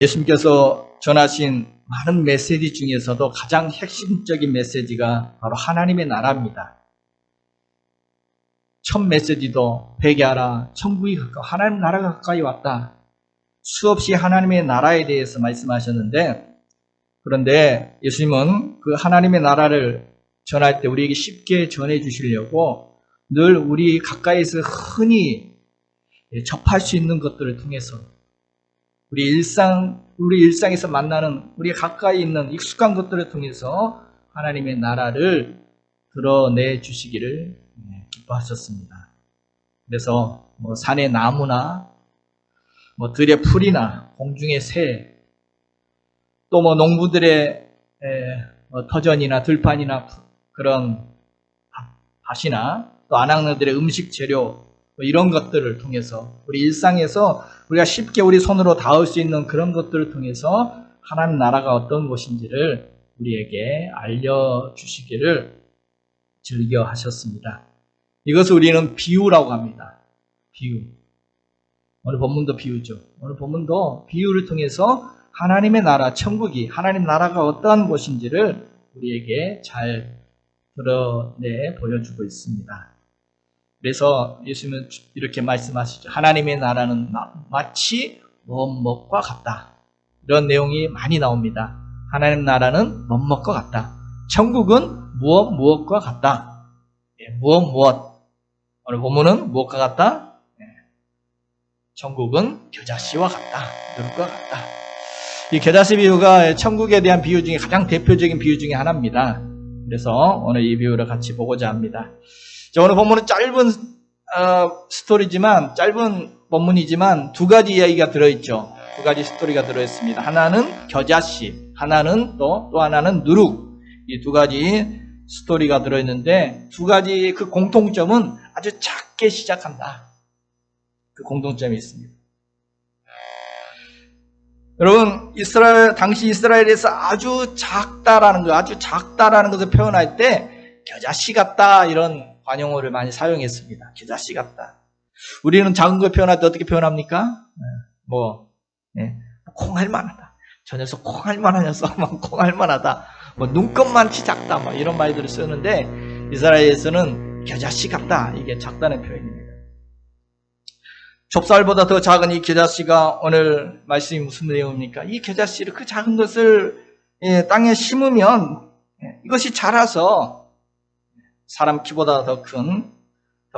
예수님께서 전하신 많은 메시지 중에서도 가장 핵심적인 메시지가 바로 하나님의 나라입니다. 첫 메시지도 회개하라, 천국이 가까워, 하나님 나라가 가까이 왔다. 수없이 하나님의 나라에 대해서 말씀하셨는데, 그런데 예수님은 그 하나님의 나라를 전할 때 우리에게 쉽게 전해 주시려고 늘 우리 가까이서 흔히 접할 수 있는 것들을 통해서 우리 일상에서 만나는 우리 가까이 있는 익숙한 것들을 통해서 하나님의 나라를 드러내 주시기를 기뻐하셨습니다. 그래서 산의 나무나 들의 풀이나 공중의 새, 또 농부들의 터전이나 들판이나 그런 밭이나 또 아낙네들의 음식 재료 이런 것들을 통해서 우리 일상에서 우리가 쉽게 우리 손으로 닿을 수 있는 그런 것들을 통해서 하나님 나라가 어떤 것인지를 우리에게 알려주시기를 즐겨 하셨습니다. 이것을 우리는 비유라고 합니다. 비유. 오늘 본문도 비유죠. 오늘 본문도 비유를 통해서 하나님의 나라, 천국이, 하나님 나라가 어떠한 것인지를 우리에게 잘 드러내 보여주고 있습니다. 그래서 예수님은 이렇게 말씀하시죠. 하나님의 나라는 마치 무엇과 같다. 이런 내용이 많이 나옵니다. 하나님 나라는 무엇과 같다. 천국은 무엇과 같다. 무엇. 오늘 본문은 무엇과 같다? 천국은 겨자씨와 같다. 누룩과 같다. 이 겨자씨 비유가 천국에 대한 비유 중에 가장 대표적인 비유 중에 하나입니다. 그래서 오늘 이 비유를 같이 보고자 합니다. 자, 오늘 본문은 짧은 스토리지만, 짧은 본문이지만 두 가지 이야기가 들어있죠. 두 가지 스토리가 들어있습니다. 하나는 겨자씨, 하나는 또 하나는 누룩. 이 두 가지 스토리가 들어있는데 두 가지 그 공통점은 아주 작게 시작한다. 그 공통점이 있습니다. 여러분, 당시 이스라엘에서 아주 작다라는 것을 표현할 때 겨자씨 같다 이런 관용어를 많이 사용했습니다. 겨자씨 같다. 우리는 작은 걸 표현할 때 어떻게 표현합니까? 콩할만하다. 저 녀석 콩할만한 녀석, 콩할만하다. 눈곱만치 작다. 이런 말들을 쓰는데 이스라엘에서는 겨자씨 같다. 이게 작다는 표현입니다. 좁쌀보다 더 작은 이 겨자씨가 오늘 말씀이 무슨 내용입니까? 이 겨자씨를 그 작은 것을 땅에 심으면 이것이 자라서 사람 키보다 더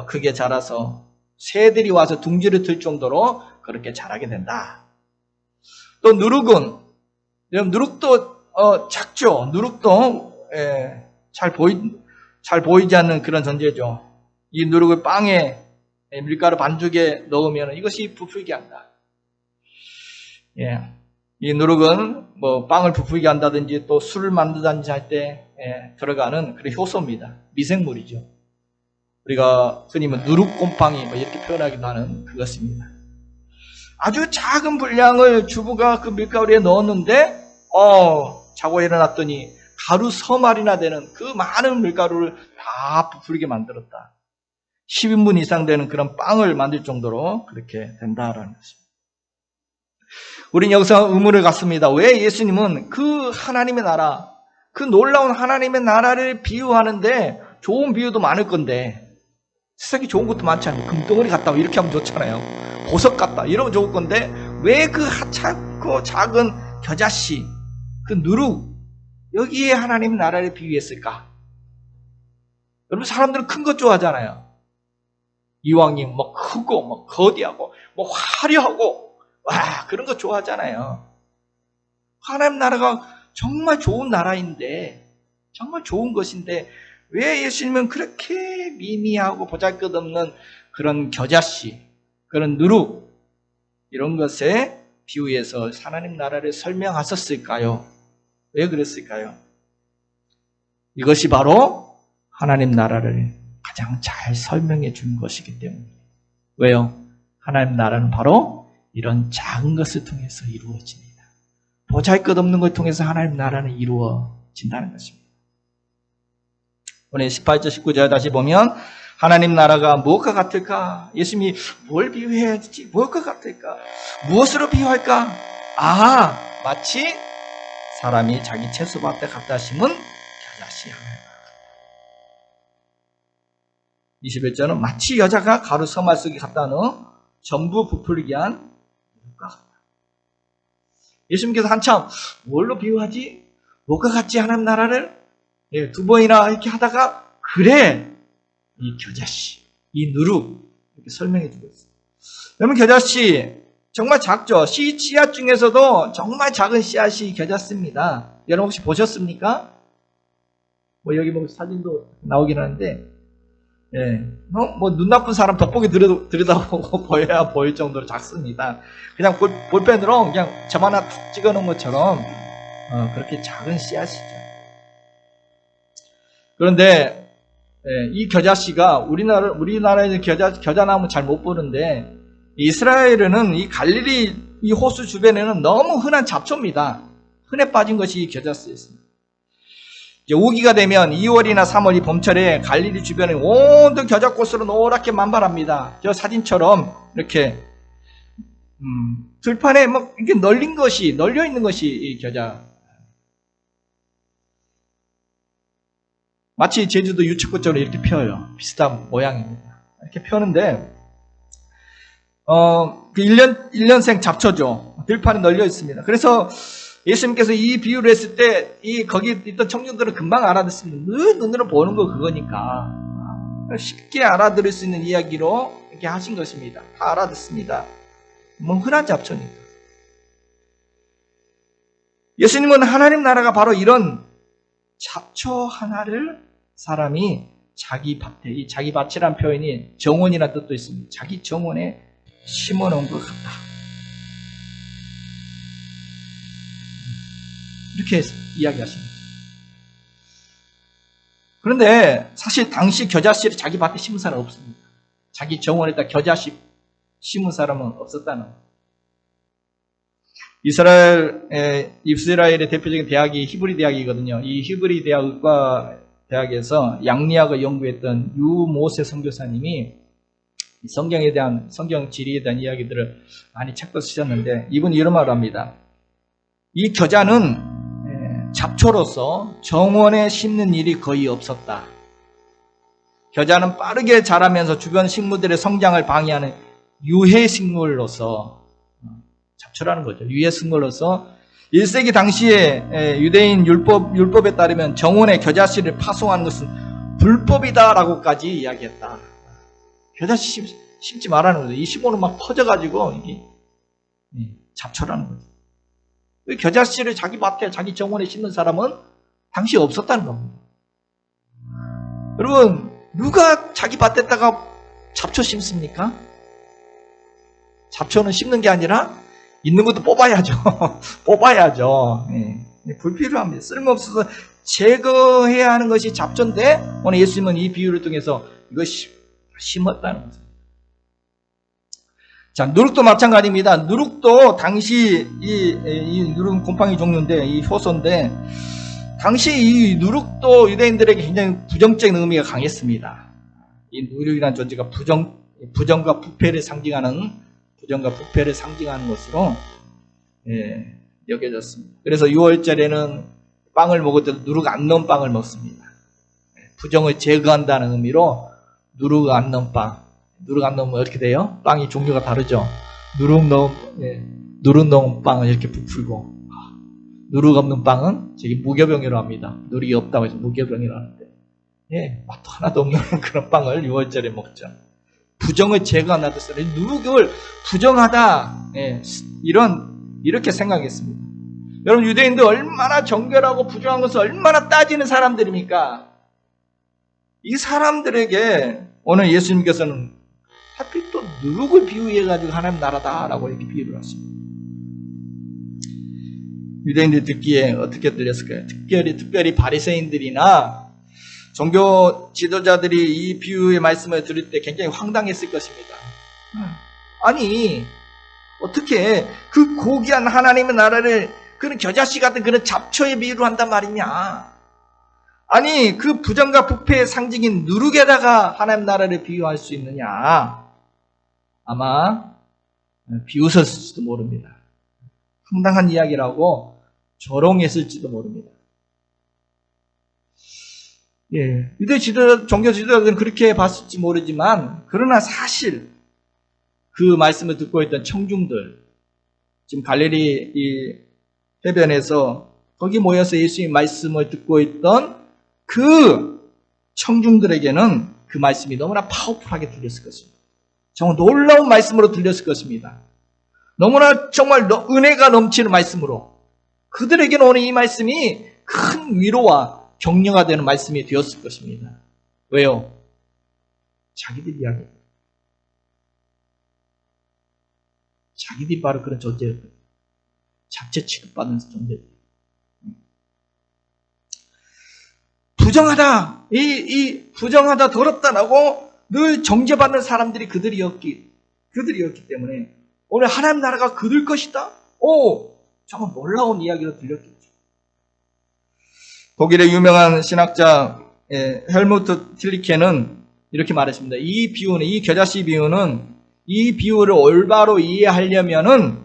크게 자라서 새들이 와서 둥지를 틀 정도로 그렇게 자라게 된다. 또 누룩도 작죠. 누룩도 잘 보이지 않는 그런 존재죠. 이 누룩을 빵에 밀가루 반죽에 넣으면 이것이 부풀게 한다. 이 누룩은 빵을 부풀게 한다든지 또 술을 만들든지 할 때 들어가는 그런 효소입니다. 미생물이죠. 우리가 흔히 누룩곰팡이 이렇게 표현하기도 하는 그것입니다. 아주 작은 분량을 주부가 그 밀가루에 넣었는데 자고 일어났더니 가루 서말이나 되는 그 많은 밀가루를 다 부풀게 만들었다. 10인분 이상 되는 그런 빵을 만들 정도로 그렇게 된다라는 것입니다. 우리는 여기서 의문을 갖습니다. 왜 예수님은 그 하나님의 나라, 그 놀라운 하나님의 나라를 비유하는데 좋은 비유도 많을 건데 세상에 좋은 것도 많지 않아요. 금덩어리 같다 이렇게 하면 좋잖아요. 보석 같다 이러면 좋을 건데 왜 그 하찮고 작은 겨자씨, 그 누룩 여기에 하나님 나라를 비유했을까? 여러분 사람들은 큰 것 좋아하잖아요. 이왕이 크고 거대하고 화려하고 그런 거 좋아하잖아요. 하나님 나라가 정말 좋은 나라인데 정말 좋은 것인데 왜 예수님은 그렇게 미미하고 보잘것없는 그런 겨자씨, 그런 누룩 이런 것에 비유해서 하나님 나라를 설명하셨을까요? 왜 그랬을까요? 이것이 바로 하나님 나라를 가장 잘 설명해 준 것이기 때문에. 왜요? 하나님 나라는 바로 이런 작은 것을 통해서 이루어집니다. 보잘것없는 것을 통해서 하나님 나라는 이루어진다는 것입니다. 오늘 18절 19절 다시 보면 하나님 나라가 무엇과 같을까? 예수님이 뭘 비유해야지? 무엇과 같을까? 무엇으로 비유할까? 마치 사람이 자기 채소밭에 갖다 심은 겨자씨 하나님 나라 같다. 21절은 마치 여자가 가루 서말 속에 갖다 넣어 전부 부풀리게 한 누룩과 같다. 예수님께서 한참 뭘로 비유하지? 뭐가 같지 하나님 나라를? 두 번이나 이렇게 하다가 그래 이 겨자씨, 이 누룩 이렇게 설명해 주고 있어요. 여러분 겨자씨 정말 작죠? 씨앗 중에서도 정말 작은 씨앗이 겨자씨입니다. 여러분 혹시 보셨습니까? 여기 사진도 나오긴 하는데 눈 나쁜 사람 돋보기 들여다보고 보여야 보일 정도로 작습니다. 그냥 볼펜으로 그냥 점 하나 툭 찍어 놓은 것처럼 그렇게 작은 씨앗이죠. 그런데 이 겨자씨가 우리나라에는 겨자나무 잘 못 보는데 이스라엘에는 이 갈릴리 이 호수 주변에는 너무 흔한 잡초입니다. 흔해 빠진 것이 겨자씨였습니다. 이제 우기가 되면 2월이나 3월 이 봄철에 갈릴리 주변에 온통 겨자꽃으로 노랗게 만발합니다. 저 사진처럼 이렇게 들판에 이렇게 널려 있는 것이 이 겨자. 마치 제주도 유채꽃처럼 이렇게 펴요. 비슷한 모양입니다. 이렇게 펴는데 그 1년생 잡초죠. 들판에 널려 있습니다. 그래서 예수님께서 이 비유를 했을 때 거기 있던 청중들은 금방 알아듣습니다. 눈으로 보는 거 그거니까 쉽게 알아들을 수 있는 이야기로 이렇게 하신 것입니다. 다 알아듣습니다. 흔한 잡초니까. 예수님은 하나님 나라가 바로 이런 잡초 하나를 사람이 자기 밭에, 이 자기 밭이란 표현이 정원이라는 뜻도 있습니다. 자기 정원에 심어놓은 것 같다. 이렇게 이야기하십니다. 그런데 사실 당시 겨자씨를 자기 밭에 심은 사람은 없습니다. 자기 정원에다 겨자씨 심은 사람은 없었다는 거예요. 이스라엘의 대표적인 대학이 히브리 대학이거든요. 이 히브리 대학에서 양리학을 연구했던 유모세 선교사님이 성경에 대한, 성경 지리에 대한 이야기들을 많이 책도 쓰셨는데, 이분이 이런 말을 합니다. 이 겨자는 잡초로서 정원에 심는 일이 거의 없었다. 겨자는 빠르게 자라면서 주변 식물들의 성장을 방해하는 유해식물로서, 잡초라는 거죠. 유해식물로서 1세기 당시에 유대인 율법에 따르면 정원에 겨자씨를 파송하는 것은 불법이다라고까지 이야기했다. 겨자씨 심지 말라는 거죠. 이 심어는 막 퍼져가지고 이게 잡초라는 거죠. 겨자씨를 자기 밭에 자기 정원에 심는 사람은 당시 없었다는 겁니다. 여러분, 누가 자기 밭에다가 잡초 심습니까? 잡초는 심는 게 아니라 있는 것도 뽑아야죠. 뽑아야죠. 불필요합니다. 쓸모없어서 제거해야 하는 것이 잡초인데, 오늘 예수님은 이 비유를 통해서 이거 심었다는 거죠. 자, 누룩도 마찬가지입니다. 누룩도 당시 이 누룩은 곰팡이 종류인데, 이 효소인데, 당시 이 누룩도 유대인들에게 굉장히 부정적인 의미가 강했습니다. 이 누룩이라는 존재가 부정과 부패를 상징하는 것으로 여겨졌습니다. 그래서 6월절에는 빵을 먹을 때도 누룩 안 넣은 빵을 먹습니다. 부정을 제거한다는 의미로 누룩 안 넣은 빵. 누룩 안 넣으면 어떻게 돼요? 빵이 종류가 다르죠. 누룩 넣은 빵은 이렇게 부풀고, 누룩 없는 빵은 저기 무교병이라고 합니다. 누룩이 없다고 해서 무교병이라고 하는데, 맛도 하나도 없는 그런 빵을 6월절에 먹죠. 부정을 제거한다는 뜻으로 누룩을 부정하다, 이렇게 생각했습니다. 여러분, 유대인들 얼마나 정결하고 부정한 것을 얼마나 따지는 사람들입니까? 이 사람들에게 오늘 예수님께서는 하필 또 누룩을 비유해가지고 하나님 나라다라고 이렇게 비유를 하십니다. 유대인들이 듣기에 어떻게 들렸을까요? 특별히 바리새인들이나 종교 지도자들이 이 비유의 말씀을 들을 때 굉장히 황당했을 것입니다. 아니, 어떻게 그 고귀한 하나님의 나라를 그런 겨자씨 같은 그런 잡초에 비유를 한단 말이냐? 아니, 그 부정과 부패의 상징인 누룩에다가 하나님 나라를 비유할 수 있느냐? 아마 비웃었을지도 모릅니다. 황당한 이야기라고 조롱했을지도 모릅니다. 예, 유대 종교 지도자들은 그렇게 봤을지 모르지만, 그러나 사실 그 말씀을 듣고 있던 청중들, 지금 갈릴리 이 해변에서 거기 모여서 예수님의 말씀을 듣고 있던 그 청중들에게는 그 말씀이 너무나 파워풀하게 들렸을 것입니다. 정말 놀라운 말씀으로 들렸을 것입니다. 너무나 정말 은혜가 넘치는 말씀으로 그들에게는 오늘 이 말씀이 큰 위로와 격려가 되는 말씀이 되었을 것입니다. 왜요? 자기들 이야기. 자기들이 바로 그런 존재였거든요. 잡채 취급받는 존재들. 부정하다, 부정하다, 더럽다라고 늘 정죄받는 사람들이 그들이었기 때문에 오늘 하나님 나라가 그들 것이다? 정말 놀라운 이야기로 들렸겠죠. 독일의 유명한 신학자 헬무트 틸리케는 이렇게 말했습니다. 이 겨자씨 비유는 이 비유를 올바로 이해하려면은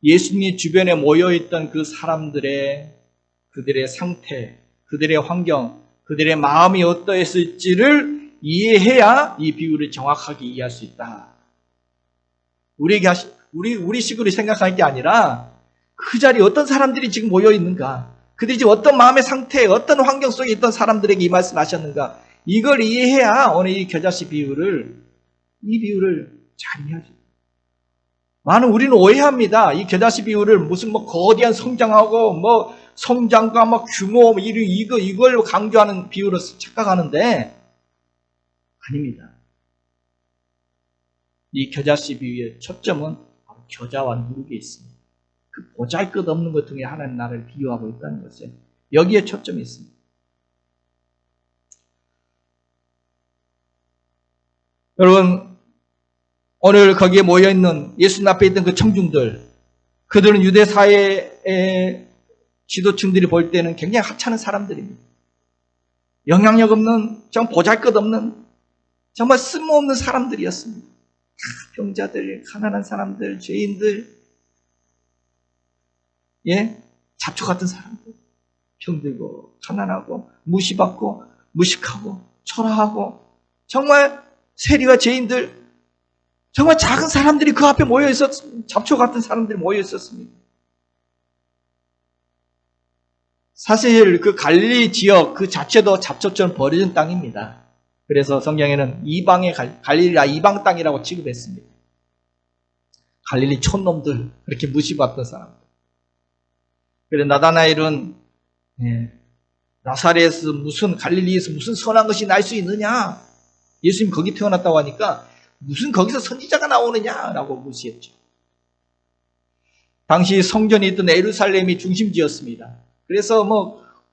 예수님이 주변에 모여있던 그 사람들의 그들의 상태, 그들의 환경, 그들의 마음이 어떠했을지를 이해해야 이 비유를 정확하게 이해할 수 있다. 우리 식으로 생각할 게 아니라 그 자리에 어떤 사람들이 지금 모여 있는가, 그들이 지금 어떤 마음의 상태, 어떤 환경 속에 있던 사람들에게 이 말씀을 하셨는가, 이걸 이해해야 오늘 이 겨자씨 비유를 잘 이해하죠. 많은 우리는 오해합니다. 이 겨자씨 비유를 무슨 거대한 성장하고 성장과 규모 이걸 강조하는 비유로 착각하는데 아닙니다. 이 겨자씨 비유의 초점은 바로 겨자와 누룩에 있습니다. 그 보잘것없는 것 등에 하나님 나라를 비유하고 있다는 것에 여기에 초점이 있습니다. 여러분, 오늘 거기에 모여있는 예수님 앞에 있던 그 청중들, 그들은 유대 사회의 지도층들이 볼 때는 굉장히 하찮은 사람들입니다. 영향력 없는, 정말 보잘것없는, 정말 쓸모없는 사람들이었습니다. 병자들, 가난한 사람들, 죄인들, 잡초 같은 사람들, 병들고 가난하고 무시받고 무식하고 초라하고 정말 세리와 죄인들, 정말 작은 사람들이 그 앞에 모여 있었습니다. 잡초 같은 사람들이 모여 있었습니다. 사실 그 갈릴리 지역 그 자체도 잡초처럼 버려진 땅입니다. 그래서 성경에는 갈릴리가 이방 땅이라고 취급했습니다. 갈릴리 촌놈들, 그렇게 무시받던 사람들. 그래서 나다나엘은 나사렛에서 갈릴리에서 무슨 선한 것이 날 수 있느냐? 예수님 거기 태어났다고 하니까 무슨 거기서 선지자가 나오느냐라고 무시했죠. 당시 성전이 있던 예루살렘이 중심지였습니다. 그래서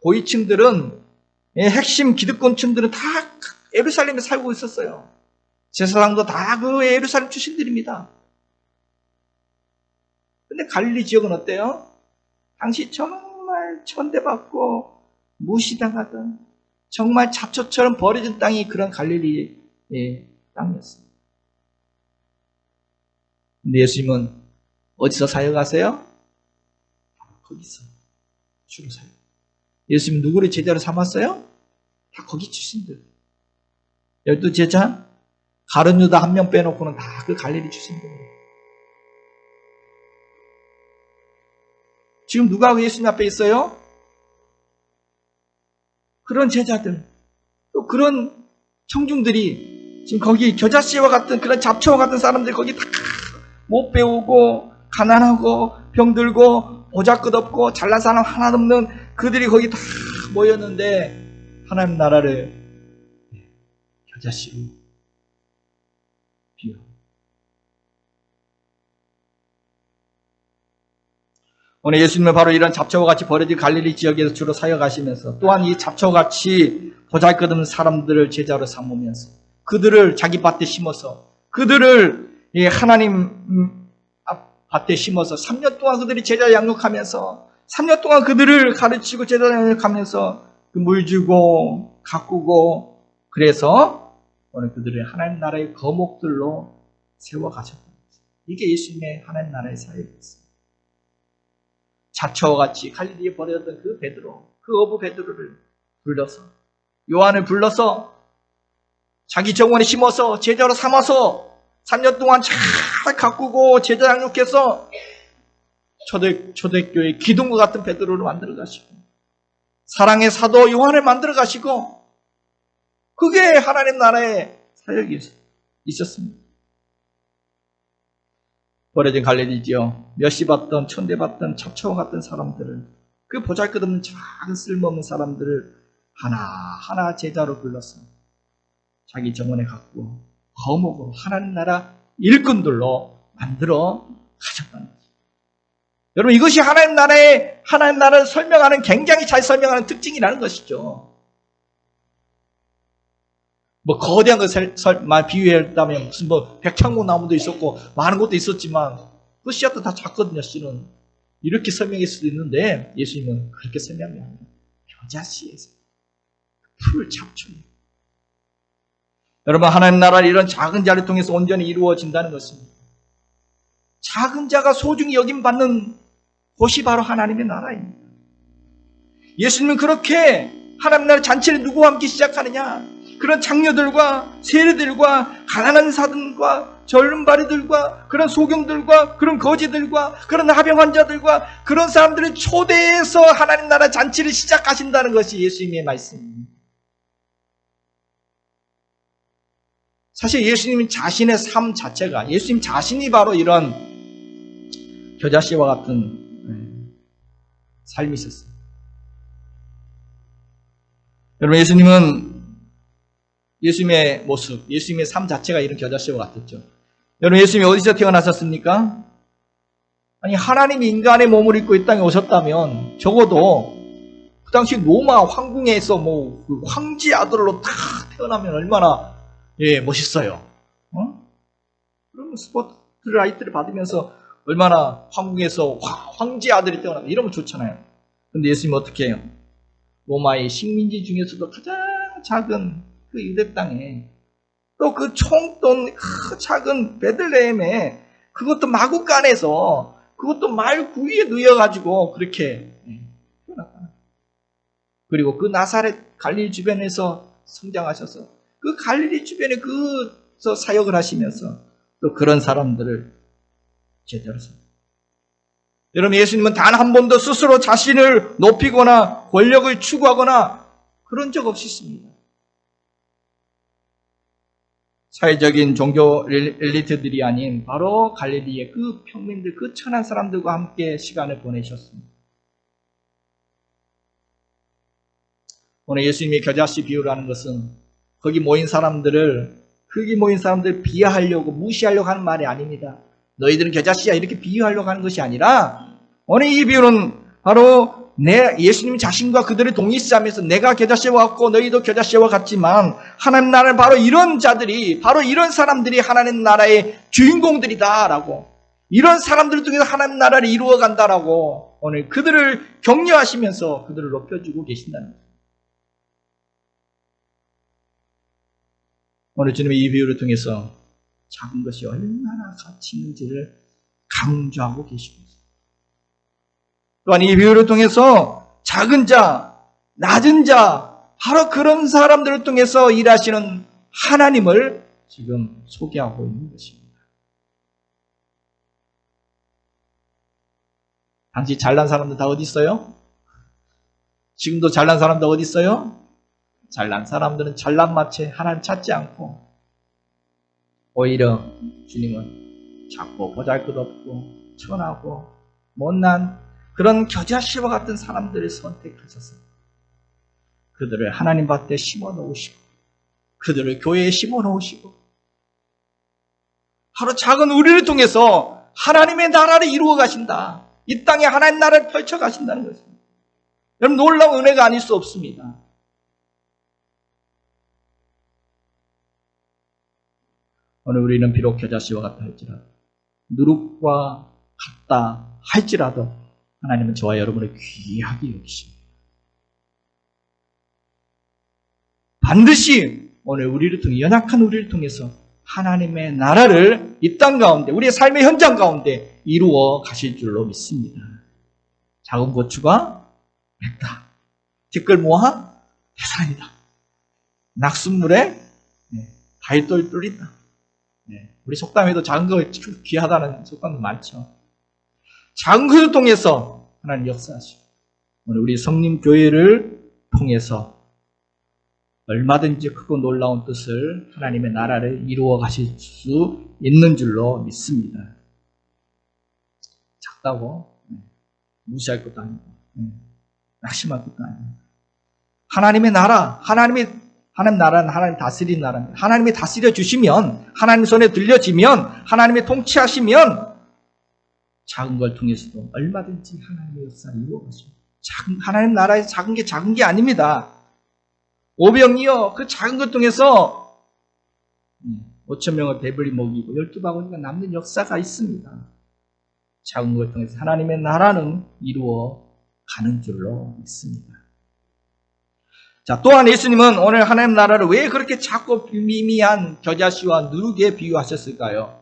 고위층들은, 핵심 기득권층들은 다 예루살렘에 살고 있었어요. 제사장도 다 그 예루살렘 출신들입니다. 근데 갈릴리 지역은 어때요? 당시 정말 천대받고 무시당하던 정말 잡초처럼 버려진 땅이 그런 갈릴리의 땅이었습니다. 근데 예수님은 어디서 사역하세요? 거기서 주로 사역. 예수님 누구를 제자로 삼았어요? 다 거기 출신들. 12제자, 가룟 유다 한 명 빼놓고는 다 그 갈릴리 출신들입니다. 지금 누가 예수님 앞에 있어요? 그런 제자들, 또 그런 청중들이 지금 거기 겨자씨와 같은 그런 잡초와 같은 사람들이 거기 다 못 배우고 가난하고 병들고 보잘것없고 잘난 사람 하나 없는 그들이 거기 다 모였는데 하나님 나라를 겨자씨로 비유. 오늘 예수님은 바로 이런 잡초와 같이 버려진 갈릴리 지역에서 주로 사역하시면서 또한 이 잡초와 같이 보잘것없는 사람들을 제자로 삼으면서 그들을 자기 밭에 심어서 그들을 하나님 밭에 심어서 3년 동안 그들이 제자 양육하면서 3년 동안 그들을 가르치고 제자 양육하면서 그 물 주고 가꾸고 그래서 오늘 그들을 하나님 나라의 거목들로 세워가셨다. 이게 예수님의 하나님 나라의 사역이었습니다. 자처와 같이 갈릴리에 버려졌던 그 베드로, 그 어부 베드로를 불러서, 요한을 불러서 자기 정원에 심어서 제자로 삼아서 3년 동안 잘 가꾸고 제자 양육해서 초대교회 기둥과 같은 베드로를 만들어 가시고, 사랑의 사도 요한을 만들어 가시고, 그게 하나님 나라의 사역이 있었습니다. 버려진 갈릴리지요. 멸시받던, 천대받던, 첩처와 같은 사람들을, 그 보잘것없는 작은 쓸모없는 사람들을 하나하나 제자로 불러서 자기 정원에 갖고 거목으로 하나님 나라 일꾼들로 만들어 가셨다는 거죠. 여러분, 이것이 하나님 나라를 설명하는, 굉장히 잘 설명하는 특징이라는 것이죠. 뭐 거대한 것을 비유했다면 무슨 뭐 백창고 나무도 있었고 많은 것도 있었지만 그 씨앗도 다 작거든요. 씨는 이렇게 설명할 수도 있는데 예수님은 그렇게 설명이 아니에요. 겨자씨에서 풀 잡초예요. 여러분, 하나님 나라는 이런 작은 자를 통해서 온전히 이루어진다는 것입니다. 작은 자가 소중히 여김받는 곳이 바로 하나님의 나라입니다. 예수님은 그렇게 하나님 나라 잔치를 누구와 함께 시작하느냐? 그런 장녀들과 세리들과 가난한 사람들과 절름발이들과 그런 소경들과 그런 거지들과 그런 합병 환자들과 그런 사람들을 초대해서 하나님 나라 잔치를 시작하신다는 것이 예수님의 말씀입니다. 사실 예수님 자신의 삶 자체가, 예수님 자신이 바로 이런 겨자씨와 같은 삶이 있었어요. 여러분, 예수님의 모습, 예수님의 삶 자체가 이런 겨자씨와 같았죠. 여러분, 예수님이 어디서 태어나셨습니까? 아니, 하나님이 인간의 몸을 입고 이 땅에 오셨다면 적어도 그 당시 로마 황궁에서 그 황제 아들로 딱 태어나면 얼마나 멋있어요. 그러면 스포트라이트를 받으면서 얼마나 황궁에서 황제 아들이 태어나면 이러면 좋잖아요. 근데 예수님은 어떻게 해요? 로마의 식민지 중에서도 가장 작은 그 유대 땅에, 또 그 총돈 그 작은 베들레헴에, 그것도 마구간에서, 그것도 말 구위에 누여가지고 그렇게 태어났다. 그리고 그 나사렛 갈릴리 주변에서 성장하셔서 그 갈릴리 주변에 그서 사역을 하시면서 또 그런 사람들을 제자로 삼았습니다. 여러분, 예수님은 단 한 번도 스스로 자신을 높이거나 권력을 추구하거나 그런 적 없으십니다. 사회적인 종교 엘리트들이 아닌 바로 갈릴리의 그 평민들, 그 천한 사람들과 함께 시간을 보내셨습니다. 오늘 예수님이 겨자씨 비유를 하는 것은 거기 모인 사람들 비하하려고, 무시하려고 하는 말이 아닙니다. 너희들은 겨자씨야 이렇게 비유하려고 하는 것이 아니라, 오늘 이 비유는 바로 예수님 자신과 그들을 동일시하면서 내가 겨자씨와 같고 너희도 겨자씨와 같지만 하나님 나라는 바로 이런 자들이, 바로 이런 사람들이 하나님 나라의 주인공들이다라고, 이런 사람들을 통해서 하나님 나라를 이루어간다라고 오늘 그들을 격려하시면서 그들을 높여주고 계신다는 거예요. 오늘 주님의 이 비유를 통해서 작은 것이 얼마나 가치 있는지를 강조하고 계십니다. 또한 이 비유를 통해서 작은 자, 낮은 자, 바로 그런 사람들을 통해서 일하시는 하나님을 지금 소개하고 있는 것입니다. 당시 잘난 사람들 다 어디 있어요? 지금도 잘난 사람들 어디 있어요? 잘난 사람들은 잘난 마치 하나님 찾지 않고 오히려 주님은 작고 보잘것없고 천하고 못난 그런 겨자씨와 같은 사람들을 선택하셨어요. 그들을 하나님 밭에 심어놓으시고 그들을 교회에 심어놓으시고 바로 작은 우리를 통해서 하나님의 나라를 이루어 가신다. 이 땅에 하나님 나라를 펼쳐 가신다는 것입니다. 여러분, 놀라운 은혜가 아닐 수 없습니다. 오늘 우리는 비록 겨자씨와 같다 할지라도, 누룩과 같다 할지라도 하나님은 저와 여러분을 귀하게 여기십니다. 반드시 오늘 우리를 통해, 연약한 우리를 통해서 하나님의 나라를 이 땅 가운데, 우리의 삶의 현장 가운데 이루어 가실 줄로 믿습니다. 작은 고추가 맵다. 티끌 모아 태산이다. 낙숫물에 바위돌 뚫린다. 우리 속담에도 작은 거 귀하다는 속담도 많죠. 작은 것을 통해서 하나님 역사하시고 오늘 우리 성림교회를 통해서 얼마든지 크고 놀라운 뜻을 하나님의 나라를 이루어 가실 수 있는 줄로 믿습니다. 작다고 무시할 것도 아니고 낙심할 것도 아니고 하나님의 나라, 하나님 나라는 하나님 다스리는 나라입니다. 하나님이 다스려 주시면, 하나님 손에 들려지면, 하나님이 통치하시면 작은 걸 통해서도 얼마든지 하나님의 역사를 이루어가십니다. 하나님 나라에서 작은 게 아닙니다. 오병이요, 그 작은 것 통해서 5,000명을 배불리 먹이고 12바구니가 남는 역사가 있습니다. 작은 걸 통해서 하나님의 나라는 이루어 가는 줄로 믿습니다. 자, 또한 예수님은 오늘 하나님 나라를 왜 그렇게 작고 미미한 겨자씨와 누룩에 비유하셨을까요?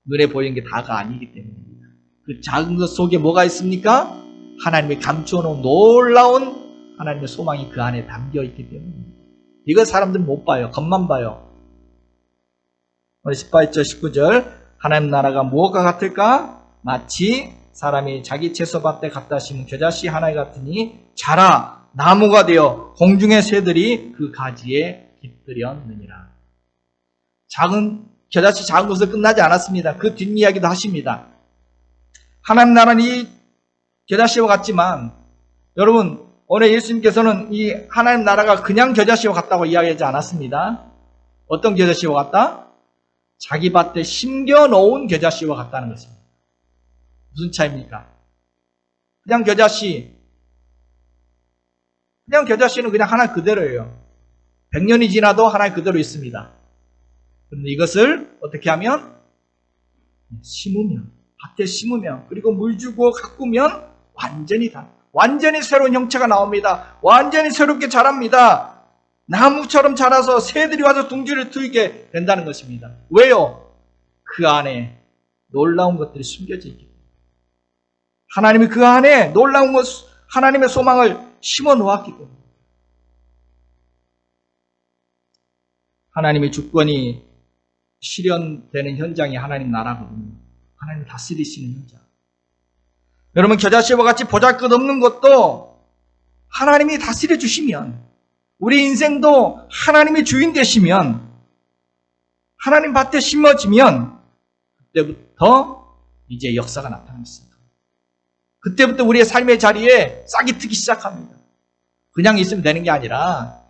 눈에 보이는 게 다가 아니기 때문입니다. 그 작은 것 속에 뭐가 있습니까? 하나님이 감추어놓은 놀라운 하나님의 소망이 그 안에 담겨 있기 때문입니다. 이거 사람들은 못 봐요. 겉만 봐요. 오늘 18절 19절 하나님 나라가 무엇과 같을까? 마치 사람이 자기 채소밭에 갖다 심은 겨자씨 하나 같으니 자라 나무가 되어 공중의 새들이 그 가지에 깃들였느니라. 겨자씨 작은 것을 끝나지 않았습니다. 그 뒷이야기도 하십니다. 하나님 나라는 이 겨자씨와 같지만 여러분 오늘 예수님께서는 이 하나님 나라가 그냥 겨자씨와 같다고 이야기하지 않았습니다. 어떤 겨자씨와 같다? 자기 밭에 심겨놓은 겨자씨와 같다는 것입니다. 무슨 차이입니까? 그냥 겨자씨는 그냥 하나 그대로예요. 100년이 지나도 하나 그대로 있습니다. 그런데 이것을 어떻게 하면? 심으면, 밭에 심으면, 그리고 물 주고 가꾸면 완전히 새로운 형체가 나옵니다. 완전히 새롭게 자랍니다. 나무처럼 자라서 새들이 와서 둥지를 트이게 된다는 것입니다. 왜요? 그 안에 놀라운 것들이 숨겨져 있기 때문에. 하나님이 그 안에 놀라운 것, 하나님의 소망을 심어 놓았기 때문에. 하나님의 주권이 실현되는 현장이 하나님 나라거든요. 하나님 다스리시는 현장. 여러분 겨자씨와 같이 보잘것없는 것도 하나님이 다스려 주시면, 우리 인생도 하나님이 주인 되시면, 하나님 밭에 심어지면 그때부터 이제 역사가 나타나기 시작합니다. 그때부터 우리의 삶의 자리에 싹이 트기 시작합니다. 그냥 있으면 되는 게 아니라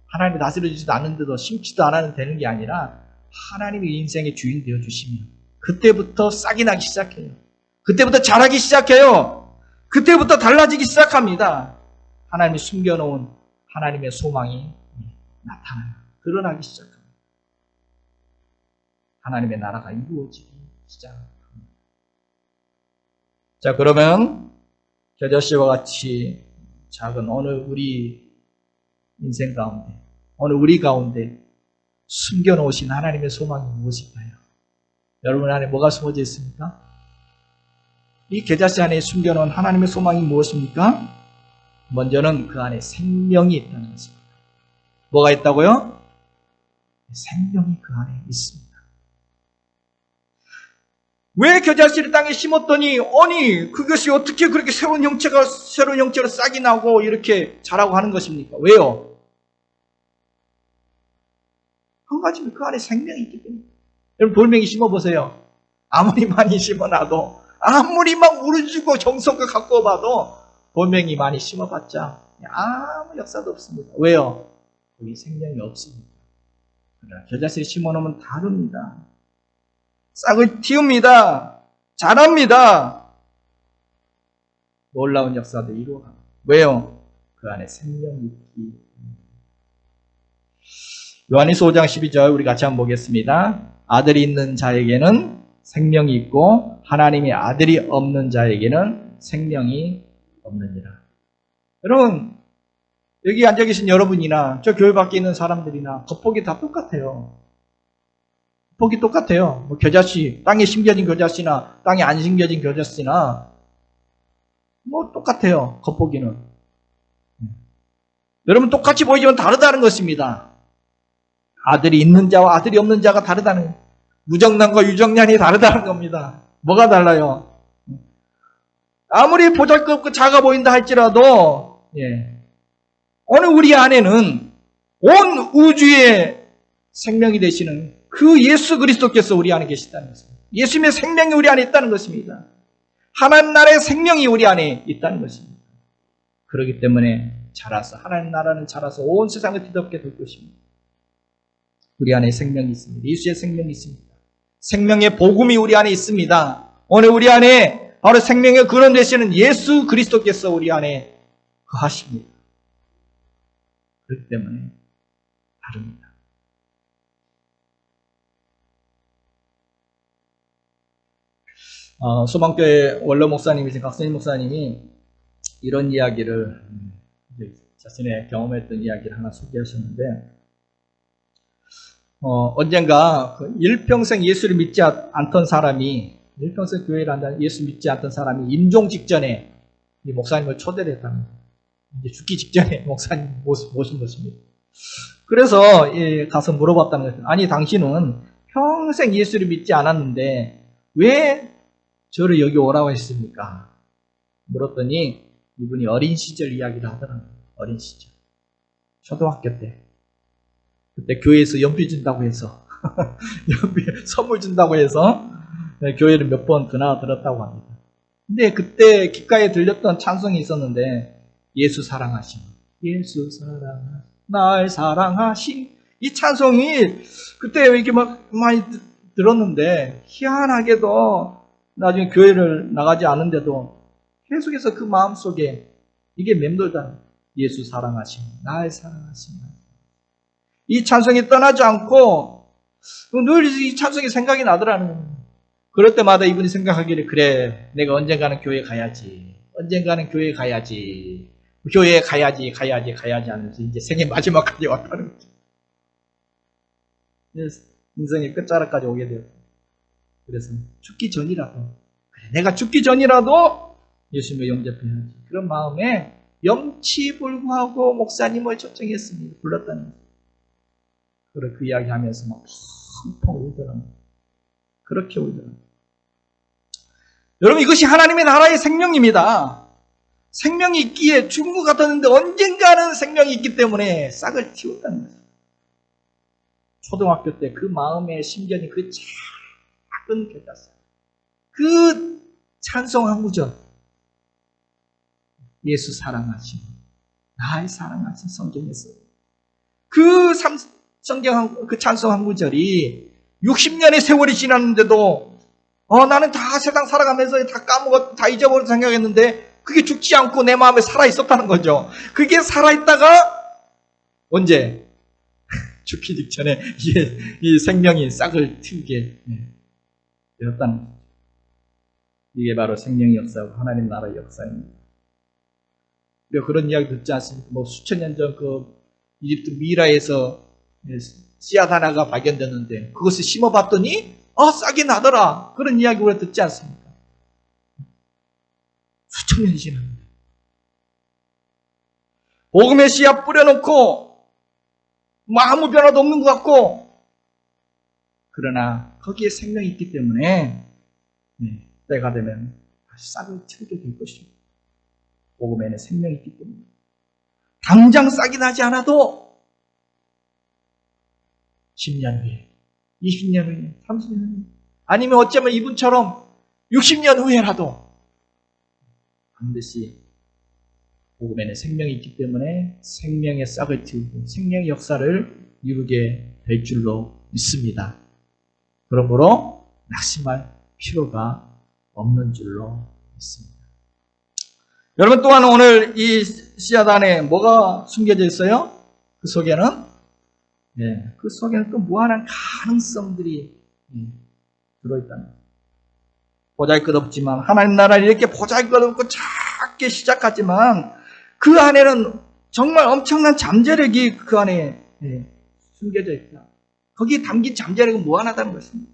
하나님이 다스려 주지도 않는데도 심지도 않아도 되는 게 아니라 하나님이 인생의 주인 되어주시면 그때부터 싹이 나기 시작해요. 그때부터 자라기 시작해요. 그때부터 달라지기 시작합니다. 하나님이 숨겨놓은 하나님의 소망이 나타나요. 드러나기 시작합니다. 하나님의 나라가 이루어지기 시작합니다. 자, 그러면 겨자씨와 같이 작은 오늘 우리 인생 가운데, 오늘 우리 가운데 숨겨놓으신 하나님의 소망이 무엇일까요? 여러분 안에 뭐가 숨어져 있습니까? 이 겨자씨 안에 숨겨놓은 하나님의 소망이 무엇입니까? 먼저는 그 안에 생명이 있다는 것입니다. 뭐가 있다고요? 생명이 그 안에 있습니다. 왜 겨자씨를 땅에 심었더니 아니 그것이 어떻게 그렇게 새로운 형체로 싹이 나고 이렇게 자라고 하는 것입니까? 왜요? 한 가지는 그 안에 생명이 있기 때문에. 여러분 돌멩이 심어보세요. 아무리 많이 심어놔도, 아무리 막 우르주고 정성껏 갖고 봐도 돌멩이 많이 심어봤자 아무 역사도 없습니다. 왜요? 거기 생명이 없습니다. 그러나 겨자씨를 심어놓으면 다릅니다. 싹을 틔웁니다. 자랍니다. 놀라운 역사도 이루어갑니다. 왜요? 그 안에 생명이 있기 때문에. 요한일서 5장 12절 우리 같이 한번 보겠습니다. 아들이 있는 자에게는 생명이 있고 하나님의 아들이 없는 자에게는 생명이 없느니라. 여러분 여기 앉아 계신 여러분이나 저 교회 밖에 있는 사람들이나 겉보기 다 똑같아요. 겉보기 똑같아요. 뭐 겨자씨, 땅에 심겨진 겨자씨나 땅에 안 심겨진 겨자씨나 뭐 똑같아요. 겉보기는. 여러분 똑같이 보이지만 다르다는 것입니다. 아들이 있는 자와 아들이 없는 자가 다르다는 거예요. 무정란과 유정란이 다르다는 겁니다. 뭐가 달라요? 아무리 보잘것없고 작아 보인다 할지라도 오늘 우리 안에는 온 우주의 생명이 되시는 그 예수 그리스도께서 우리 안에 계시다는 것입니다. 예수님의 생명이 우리 안에 있다는 것입니다. 하나님 나라의 생명이 우리 안에 있다는 것입니다. 그렇기 때문에 자라서 하나님 나라는 자라서 온 세상을 뒤덮게 될 것입니다. 우리 안에 생명이 있습니다. 예수의 생명이 있습니다. 생명의 복음이 우리 안에 있습니다. 오늘 우리 안에 바로 생명의 근원 되시는 예수 그리스도께서 우리 안에 거하십니다. 그렇기 때문에 다릅니다. 소망교회 원로 목사님이신 각선임 목사님이 이런 이야기를 자신의 경험했던 이야기를 하나 소개하셨는데 언젠가 일평생 예수를 믿지 않던 사람이 일평생 교회를 한다 예수 믿지 않던 사람이 임종 직전에 이 목사님을 초대를 했답니다. 이제 죽기 직전에 목사님 모신 것입니다. 그래서 가서 물어봤다는 거예요. 아니 당신은 평생 예수를 믿지 않았는데 왜 저를 여기 오라고 했습니까? 물었더니 이분이 어린 시절 이야기를 하더라고요. 어린 시절. 초등학교 때. 그때 교회에서 연필 준다고 해서 연필 선물 준다고 해서 교회를 몇 번 드나들었다고 합니다. 근데 그때 귓가에 들렸던 찬송이 있었는데 예수 사랑하심 예수 사랑하심 날 사랑하심 이 찬송이 그때 이렇게 막 많이 들었는데 희한하게도 나중에 교회를 나가지 않는데도 계속해서 그 마음속에 이게 맴돌다 예수 사랑하심 날 사랑하심 이 찬송이 떠나지 않고 늘 이 찬송이 생각이 나더라는 거예요. 그럴 때마다 이분이 생각하기를 그래 내가 언젠가는 교회 가야지 언젠가는 교회 가야지 교회에 가야지 하면서 이제 생애 마지막까지 왔다는 거죠. 인생의 끝자락까지 오게 되었고 그래서 죽기 전이라도 그래, 내가 죽기 전이라도 예수님을 영접해야지 그런 마음에 염치불구하고 목사님을 초청했습니다. 불렀다는 거죠. 그래 그 이야기 하면서 막 펑펑 울더랍니다. 그렇게 울더랍니다. 여러분 이것이 하나님의 나라의 생명입니다. 생명이 있기에 죽은 것 같았는데 언젠가는 생명이 있기 때문에 싹을 틔웠다는 거죠. 초등학교 때 그 마음의 심전이 그 작은 괴짜서 그 찬송 한 구절 예수 사랑하심 나의 사랑하심 성경에서 그 찬송 한 구절이 60년의 세월이 지났는데도 나는 다 세상 살아가면서 다 까먹었고 다 잊어버렸다 생각했는데 그게 죽지 않고 내 마음에 살아있었다는 거죠. 그게 살아있다가 언제? 죽기 직전에 이 생명이 싹을 틔우게 되었다는 거죠. 이게 바로 생명의 역사고 하나님 나라의 역사입니다. 우리가 그런 이야기 듣지 않습니까? 뭐 수천 년 전 그 이집트 미라에서 씨앗 하나가 발견됐는데 그것을 심어봤더니 싹이 나더라. 그런 이야기 우리가 듣지 않습니까? 수천 년이 지났는데 복음의 씨앗 뿌려놓고 아무 변화도 없는 것 같고 그러나 거기에 생명이 있기 때문에 때가 되면 다시 싹을 틔우게 될 것입니다. 복음에는 생명이 있기 때문에 당장 싹이 나지 않아도 10년 후에 20년 후에 30년 후에 아니면 어쩌면 이분처럼 60년 후에라도 반드시 복음에는 생명이 있기 때문에 생명의 싹을 틔우고 생명의 역사를 이루게 될 줄로 믿습니다. 그러므로 낙심할 필요가 없는 줄로 믿습니다. 여러분 또한 오늘 이 씨앗 안에 뭐가 숨겨져 있어요? 그 속에는 그 속에는 또 무한한 가능성들이 들어있다는 거예요. 보잘것없지만 하나님 나라를 이렇게 보잘것없고 작게 시작하지만 그 안에는 정말 엄청난 잠재력이 그 안에 숨겨져 있다. 거기에 담긴 잠재력은 무한하다는 것입니다.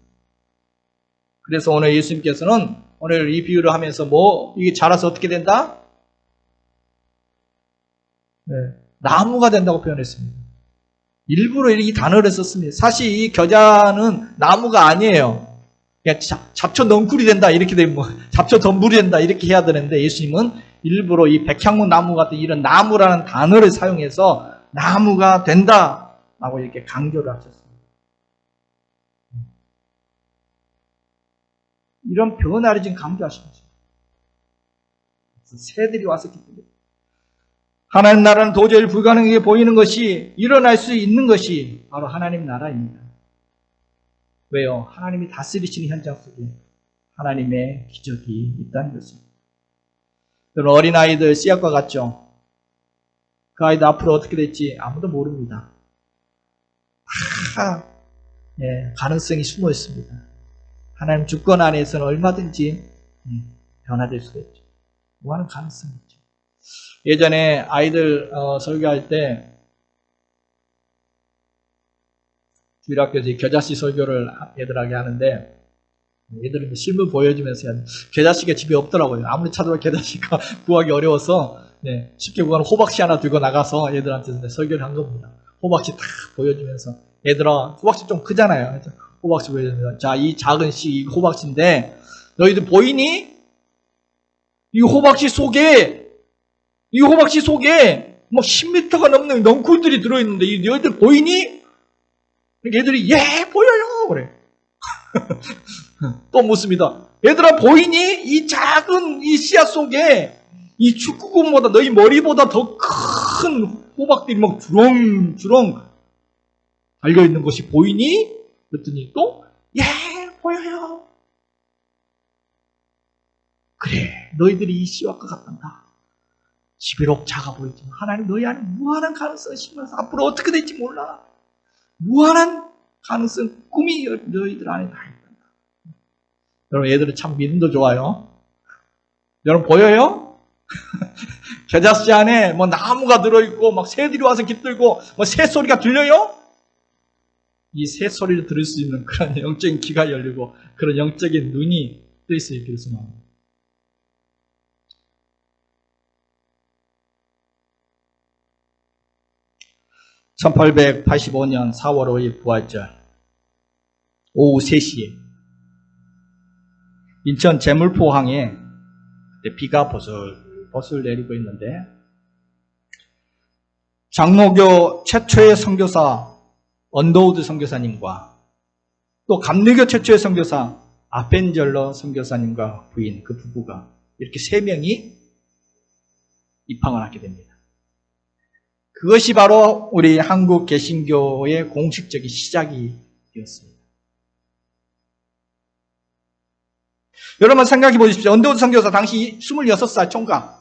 그래서 오늘 예수님께서는 오늘 이 비유를 하면서 이게 자라서 어떻게 된다? 네, 나무가 된다고 표현했습니다. 일부러 이 단어를 썼습니다. 사실 이 겨자는 나무가 아니에요. 그냥 잡초 넝쿨이 된다 이렇게 되면 잡초 덤불이 된다 이렇게 해야 되는데 예수님은 일부러 이 백향문 나무 같은 이런 나무라는 단어를 사용해서 나무가 된다라고 이렇게 강조를 하셨습니다. 이런 변화를 지금 강조하시는 거죠. 새들이 와서 기쁘게. 하나님 나라는 도저히 불가능하게 보이는 것이 일어날 수 있는 것이 바로 하나님 나라입니다. 왜요? 하나님이 다스리시는 현장 속에 하나님의 기적이 있다는 것입니다. 여러분 어린아이들 씨앗과 같죠? 그 아이들 앞으로 어떻게 될지 아무도 모릅니다. 가능성이 숨어 있습니다. 하나님 주권 안에서는 얼마든지 변화될 수가 있죠. 무한한 가능성이 있죠. 예전에 아이들 설교할 때 주일학교에서 겨자씨 설교를 애들에게 하는데 애들은 실물 보여주면서 겨자씨가 집에 없더라고요. 아무리 찾아도 겨자씨가 구하기 어려워서 쉽게 구하는 호박씨 하나 들고 나가서 애들한테 설교를 한 겁니다. 호박씨 딱 보여주면서 얘들아 호박씨 좀 크잖아요. 호박씨 보여주면서 자, 이 작은 씨 이 호박씨인데 너희들 보이니? 이 호박씨 속에 막 10m가 넘는 넝쿨들이 들어있는데 이 너희들 보이니? 얘들이 예 보여요 그래. 또 묻습니다. 얘들아 보이니? 이 작은 이 씨앗 속에 이 축구공보다 너희 머리보다 더 큰 호박들이 막 주렁주렁 달려있는 것이 보이니? 그랬더니 또 예 보여요. 그래 너희들이 이 씨앗과 같단다. 비록 작아 보이지만 하나님 너희 안에 무한한 가능성을 심어서 앞으로 어떻게 될지 몰라. 무한한 가능성, 꿈이 너희들 안에 다 있단다. 여러분, 얘들은 참 믿음도 좋아요. 여러분, 보여요? 겨자씨 안에 뭐 나무가 들어있고, 막 새들이 와서 깃들고, 뭐 새소리가 들려요? 이 새소리를 들을 수 있는 그런 영적인 귀가 열리고, 그런 영적인 눈이 뜰 수 있기를 소망합니다. (1885년 4월 5일) 부활절 오후 3시에 인천 제물포항에 비가 버슬 내리고 있는데 장로교 최초의 선교사 언더우드 선교사님과 또 감리교 최초의 선교사 아펜젤러 선교사님과 부인 그 부부가 이렇게 3명이 입항을 하게 됩니다. 그것이 바로 우리 한국 개신교의 공식적인 시작이 되었습니다. 여러분 생각해 보십시오. 언더우드 선교사 당시 26살 총각.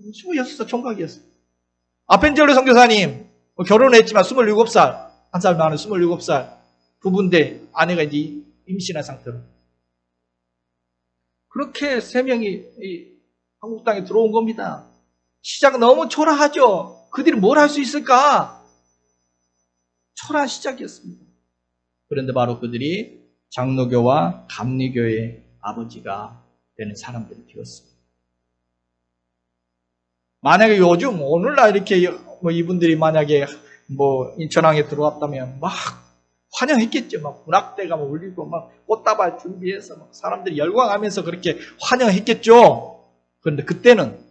26살 총각이었어요. 아펜젤러 선교사님 결혼했지만 27살, 한 살 많은 27살 부부인데 아내가 이제 임신한 상태로. 그렇게 3명이 한국 땅에 들어온 겁니다. 시작은 너무 초라하죠. 그들이 뭘 할 수 있을까? 초라한 시작이었습니다. 그런데 바로 그들이 장로교와 감리교의 아버지가 되는 사람들이 되었습니다. 만약에 요즘 오늘날 이렇게 뭐 이분들이 만약에 뭐 인천항에 들어왔다면 막 환영했겠죠. 막 문학대가 막 울리고 막 꽃다발 준비해서 막 사람들이 열광하면서 그렇게 환영했겠죠. 그런데 그때는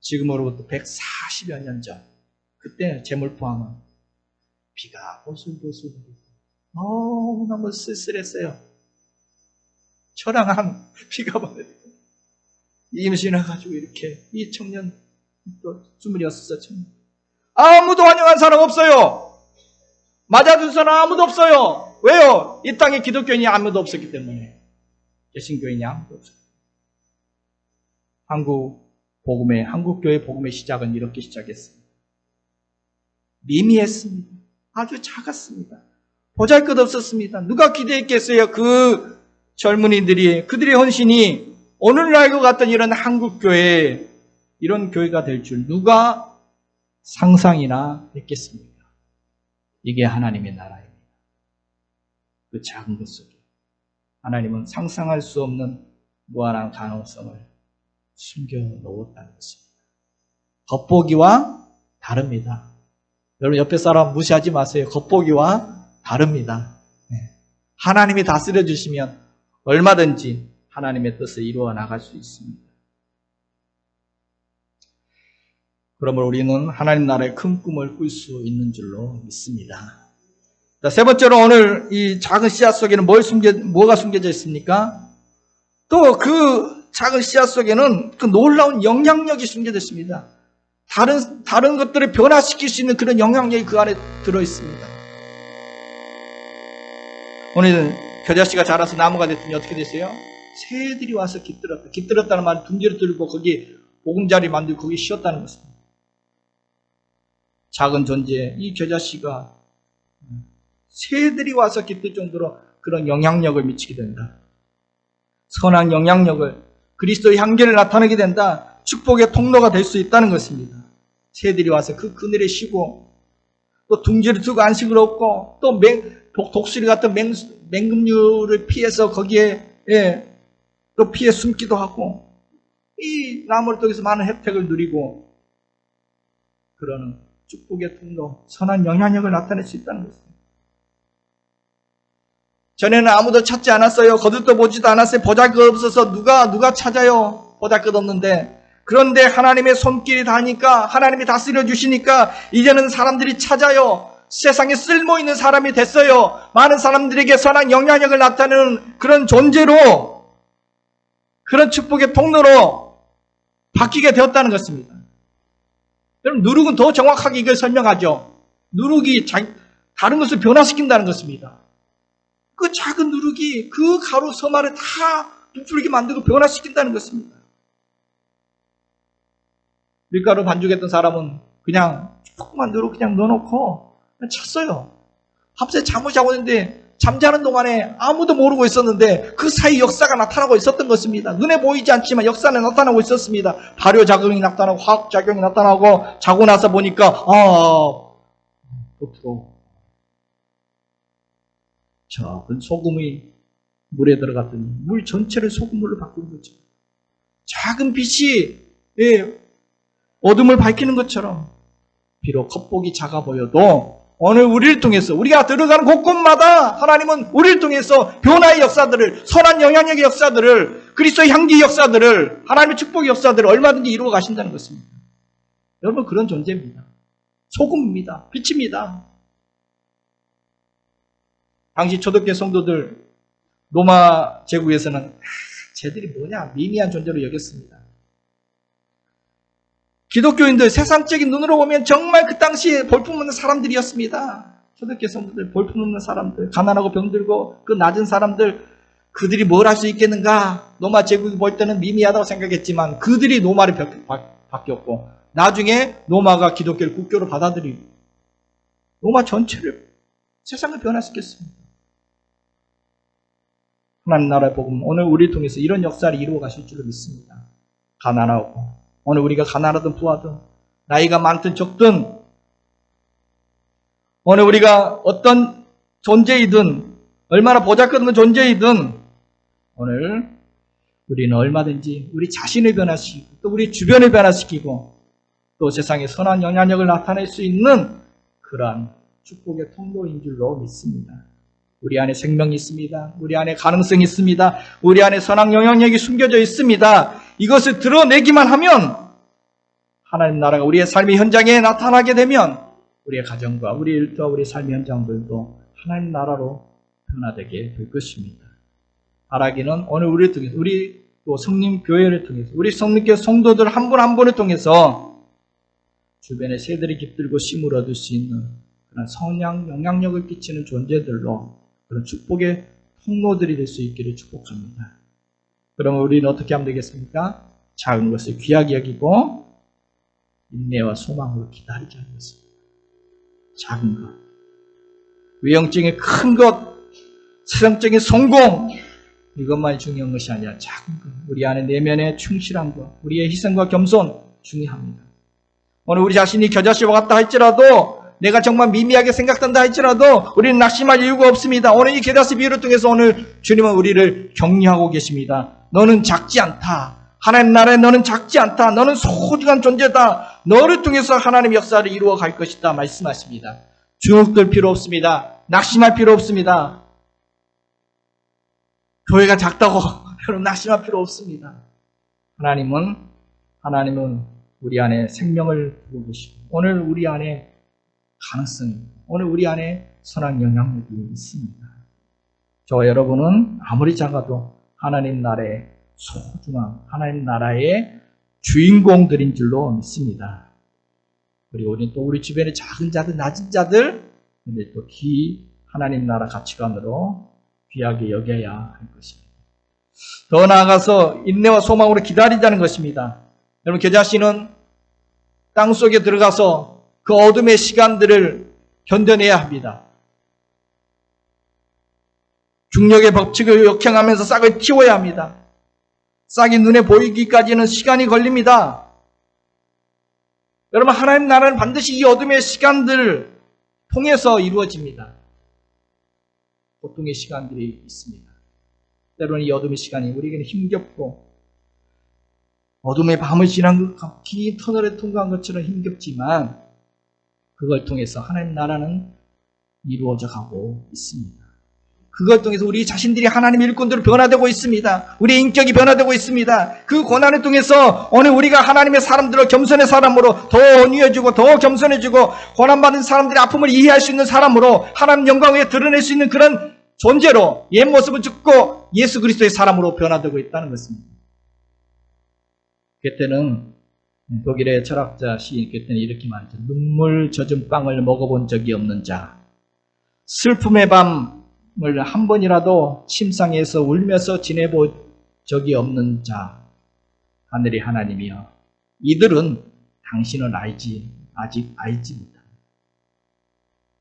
지금으로부터 140여 년 전, 그때 제물포항은 비가 보슬보슬 너무 쓸쓸했어요. 처량한 비가 보내고 임신해가지고 이렇게 이 청년 또 26살 청년 아무도 환영한 사람 없어요. 맞아준 사람 아무도 없어요. 왜요? 이 땅에 기독교인이 아무도 없었기 때문에. 개신교인이 아무도 없어요. 한국교회 복음의 시작은 이렇게 시작했습니다. 미미했습니다. 아주 작았습니다. 보잘것없었습니다. 누가 기대했겠어요? 그 젊은이들이, 그들의 헌신이 오늘날과 같은 이런 한국교회, 이런 교회가 될 줄 누가 상상이나 했겠습니까? 이게 하나님의 나라입니다. 그 작은 것 속에 하나님은 상상할 수 없는 무한한 가능성을 숨겨놓았다는 것입니다. 겉보기와 다릅니다. 여러분 옆에 사람 무시하지 마세요. 겉보기와 다릅니다. 하나님이 다스려 주시면 얼마든지 하나님의 뜻을 이루어 나갈 수 있습니다. 그러므로 우리는 하나님 나라의 큰 꿈을 꿀 수 있는 줄로 믿습니다. 자, 세 번째로 오늘 이 작은 씨앗 속에는 뭐가 숨겨져 있습니까? 또 그 작은 씨앗 속에는 그 놀라운 영향력이 숨겨져 있습니다. 다른 것들을 변화시킬 수 있는 그런 영향력이 그 안에 들어 있습니다. 오늘 겨자씨가 자라서 나무가 됐더니 어떻게 됐어요? 새들이 와서 깃들었다. 깃들었다는 말은 둥지를 들고 거기 보금자리 만들고 거기 쉬었다는 것입니다. 작은 존재, 이 겨자씨가 새들이 와서 깃들 정도로 그런 영향력을 미치게 된다. 선한 영향력을, 그리스도의 향기를 나타내게 된다. 축복의 통로가 될 수 있다는 것입니다. 새들이 와서 그 그늘에 쉬고 또 둥지를 두고 안식을 얻고 또 독수리 같은 맹금류를 피해서 거기에 또 피해 숨기도 하고 이 나무를 통해서 많은 혜택을 누리고 그러는 축복의 통로, 선한 영향력을 나타낼 수 있다는 것입니다. 전에는 아무도 찾지 않았어요. 거들떠 보지도 않았어요. 보잘것 없어서 누가 찾아요. 보잘것 없는데. 그런데 하나님의 손길이 닿으니까, 하나님이 다스려 주시니까 이제는 사람들이 찾아요. 세상에 쓸모있는 사람이 됐어요. 많은 사람들에게 선한 영향력을 나타내는 그런 존재로, 그런 축복의 통로로 바뀌게 되었다는 것입니다. 여러분, 누룩은 더 정확하게 이걸 설명하죠. 누룩이 다른 것을 변화시킨다는 것입니다. 그 작은 누룩이 그 가루 섬알을 다 부풀게 만들고 변화시킨다는 것입니다. 밀가루 반죽했던 사람은 그냥 조금만 누룩 그냥 넣어놓고 그냥 찼어요. 밤새 잠을 자고 있는데 잠자는 동안에 아무도 모르고 있었는데 그 사이 역사가 나타나고 있었던 것입니다. 눈에 보이지 않지만 역사는 나타나고 있었습니다. 발효작용이 나타나고 화학작용이 나타나고 자고 나서 보니까 겉으로 작은 소금이 물에 들어갔더니 물 전체를 소금물로 바꾸는 거죠. 작은 빛이 어둠을 밝히는 것처럼 비록 겉보기 작아 보여도 오늘 우리를 통해서 우리가 들어가는 곳곳마다 하나님은 우리를 통해서 변화의 역사들을, 선한 영향력의 역사들을, 그리스도의 향기의 역사들을, 하나님의 축복의 역사들을 얼마든지 이루어 가신다는 것입니다. 여러분 그런 존재입니다. 소금입니다. 빛입니다. 당시 초대교회 성도들 로마 제국에서는 쟤들이 뭐냐 미미한 존재로 여겼습니다. 기독교인들 세상적인 눈으로 보면 정말 그 당시에 볼품없는 사람들이었습니다. 초대교회 성도들 볼품없는 사람들, 가난하고 병들고 그 낮은 사람들, 그들이 뭘 할 수 있겠는가? 로마 제국이 볼 때는 미미하다고 생각했지만 그들이 로마를 바뀌었고 나중에 로마가 기독교를 국교로 받아들이고 로마 전체를 세상을 변화시켰습니다. 하나님 나라의 복음, 오늘 우리를 통해서 이런 역사를 이루어 가실 줄로 믿습니다. 가난하고, 오늘 우리가 가난하든 부하든, 나이가 많든 적든, 오늘 우리가 어떤 존재이든, 얼마나 보잘것없는 존재이든, 오늘 우리는 얼마든지 우리 자신을 변화시키고, 또 우리 주변을 변화시키고, 또 세상에 선한 영향력을 나타낼 수 있는 그러한 축복의 통로인 줄로 믿습니다. 우리 안에 생명이 있습니다. 우리 안에 가능성이 있습니다. 우리 안에 선한 영향력이 숨겨져 있습니다. 이것을 드러내기만 하면 하나님 나라가 우리의 삶의 현장에 나타나게 되면 우리의 가정과 우리 일터와 우리 삶의 현장들도 하나님 나라로 변화되게 될 것입니다. 바라기는 오늘 우리를 통해서, 우리 또 성림 교회를 통해서, 우리 성림교회 성도들 한 분 한 분을 통해서 주변에 새들이 깃들고 쉼을 얻을 수 있는 그런 선한 영향력을 끼치는 존재들로 그런 축복의 통로들이 될 수 있기를 축복합니다. 그러면 우리는 어떻게 하면 되겠습니까? 작은 것을 귀하게 여기고 인내와 소망으로 기다리게 하는 것입니다. 작은 것, 외형적인 큰 것, 세상적인 성공, 이것만이 중요한 것이 아니라 작은 것, 우리 안에 내면의 충실한 것, 우리의 희생과 겸손 중요합니다. 오늘 우리 자신이 겨자씨와 같다 할지라도 내가 정말 미미하게 생각한다 할지라도 우리는 낙심할 이유가 없습니다. 오늘 이 게다스 비유를 통해서 오늘 주님은 우리를 격려하고 계십니다. 너는 작지 않다. 하나님 나라에 너는 작지 않다. 너는 소중한 존재다. 너를 통해서 하나님 역사를 이루어 갈 것이다 말씀하십니다. 주눅들 필요 없습니다. 낙심할 필요 없습니다. 교회가 작다고 여러분 낙심할 필요 없습니다. 하나님은 우리 안에 생명을 두고 계시고 오늘 우리 안에 가능성이, 오늘 우리 안에 선한 영향력이 있습니다. 저와 여러분은 아무리 작아도 하나님 나라의 소중한 하나님 나라의 주인공들인 줄로 믿습니다. 그리고 우리는 또 우리 주변의 작은 자들, 낮은 자들, 근데 또 하나님 나라 가치관으로 귀하게 여겨야 할 것입니다. 더 나아가서 인내와 소망으로 기다리자는 것입니다. 여러분, 겨자씨는 땅 속에 들어가서 그 어둠의 시간들을 견뎌내야 합니다. 중력의 법칙을 역행하면서 싹을 틔워야 합니다. 싹이 눈에 보이기까지는 시간이 걸립니다. 여러분, 하나님 나라는 반드시 이 어둠의 시간들을 통해서 이루어집니다. 고통의 시간들이 있습니다. 때로는 이 어둠의 시간이 우리에게는 힘겹고 어둠의 밤을 지난 긴 터널에 통과한 것처럼 힘겹지만 그걸 통해서 하나님 나라는 이루어져 가고 있습니다. 그걸 통해서 우리 자신들이 하나님의 일꾼들로 변화되고 있습니다. 우리의 인격이 변화되고 있습니다. 그 고난을 통해서 오늘 우리가 하나님의 사람들로 겸손의 사람으로 더 온유해지고 더 겸손해지고 고난받은 사람들의 아픔을 이해할 수 있는 사람으로 하나님 영광에 드러낼 수 있는 그런 존재로 옛 모습을 죽고 예수 그리스도의 사람으로 변화되고 있다는 것입니다. 그때는 독일의 철학자 시인 그때는 이렇게 말했죠. 눈물 젖은 빵을 먹어본 적이 없는 자, 슬픔의 밤을 한 번이라도 침상에서 울면서 지내본 적이 없는 자, 하늘의 하나님이여, 이들은 당신을 아직 알지 못한다.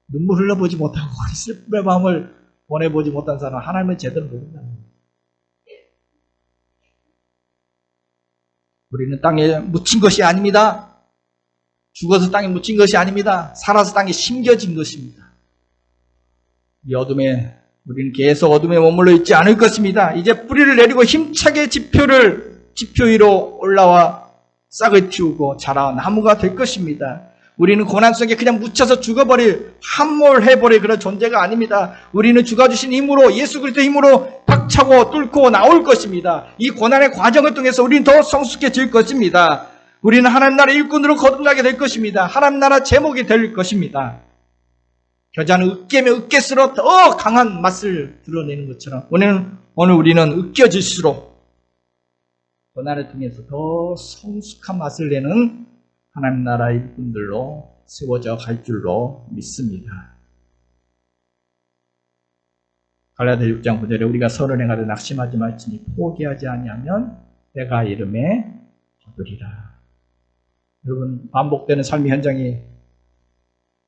눈물 흘려보지 못하고 슬픔의 밤을 보내보지 못한 사람은 하나님을 제대로 모른다는 거예요. 우리는 땅에 묻힌 것이 아닙니다. 죽어서 땅에 묻힌 것이 아닙니다. 살아서 땅에 심겨진 것입니다. 이 어둠에 우리는 계속 어둠에 머물러 있지 않을 것입니다. 이제 뿌리를 내리고 힘차게 지표 위로 올라와 싹을 틔우고 자라 나무가 될 것입니다. 우리는 고난 속에 그냥 묻혀서 죽어버릴, 함몰해버릴 그런 존재가 아닙니다. 우리는 주가 주신 힘으로, 예수 그리스도의 힘으로 박차고 뚫고 나올 것입니다. 이 고난의 과정을 통해서 우리는 더 성숙해질 것입니다. 우리는 하나님 나라 일꾼으로 거듭나게 될 것입니다. 하나님 나라 제목이 될 것입니다. 겨자는 으깨면 으깰수록 더 강한 맛을 드러내는 것처럼 오늘 우리는 으깨질수록 고난을 통해서 더 성숙한 맛을 내는 하나님 나라 일꾼들로 세워져 갈 줄로 믿습니다. 갈라디아 6장 9절에 우리가 서로 행하되 낙심하지 말지니 포기하지 아니하면 때가 이름에 거두리라. 여러분, 반복되는 삶의 현장이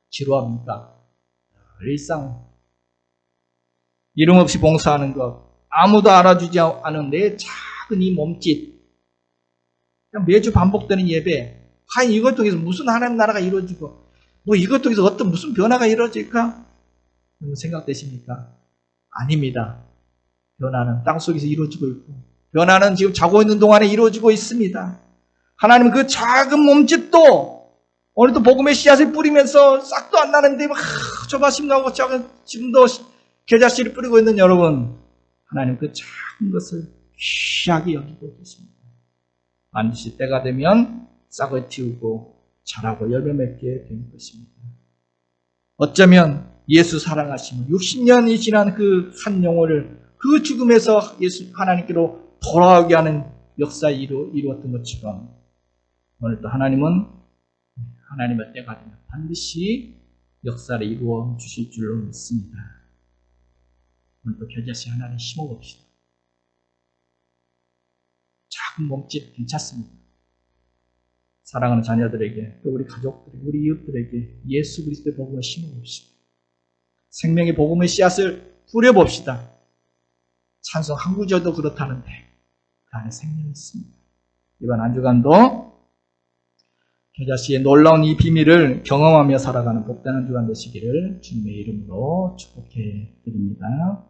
지루합니까? 일상 이름 없이 봉사하는 것, 아무도 알아주지 않은 내 작은 이 몸짓, 그냥 매주 반복되는 예배, 과연 이것 통해서 무슨 하나님 나라가 이루어지고 이것 통해서 어떤 무슨 변화가 이루어질까? 여러분 생각되십니까? 아닙니다. 변화는 땅속에서 이루어지고 있고 변화는 지금 자고 있는 동안에 이루어지고 있습니다. 하나님은 그 작은 몸짓도 오늘도 복음의 씨앗을 뿌리면서 싹도 안 나는데 조바심 나고 지금도 겨자씨를 뿌리고 있는 여러분, 하나님 그 작은 것을 귀하게 여기고 계십니다. 반드시 때가 되면 싹을 틔우고 자라고 열매 맺게 된 것입니다. 어쩌면 예수 사랑하시면 60년이 지난 그 한 영혼을 그 죽음에서 예수 하나님께로 돌아오게 하는 역사 이루었던 것처럼 오늘 또 하나님은 하나님의 때가 되면 반드시 역사를 이루어 주실 줄로 믿습니다. 오늘 또 겨자씨 하나를 심어봅시다. 작은 몸짓 괜찮습니다. 사랑하는 자녀들에게, 또 우리 가족들에게, 우리 이웃들에게 예수 그리스도의 복음을 심어봅시다. 생명의 복음의 씨앗을 뿌려봅시다. 찬송 한 구절도 그렇다는데 그 안에 생명이 있습니다. 이번 한 주간도 겨자씨의 놀라운 이 비밀을 경험하며 살아가는 복된 한 주간 되시기를 주님의 이름으로 축복해 드립니다.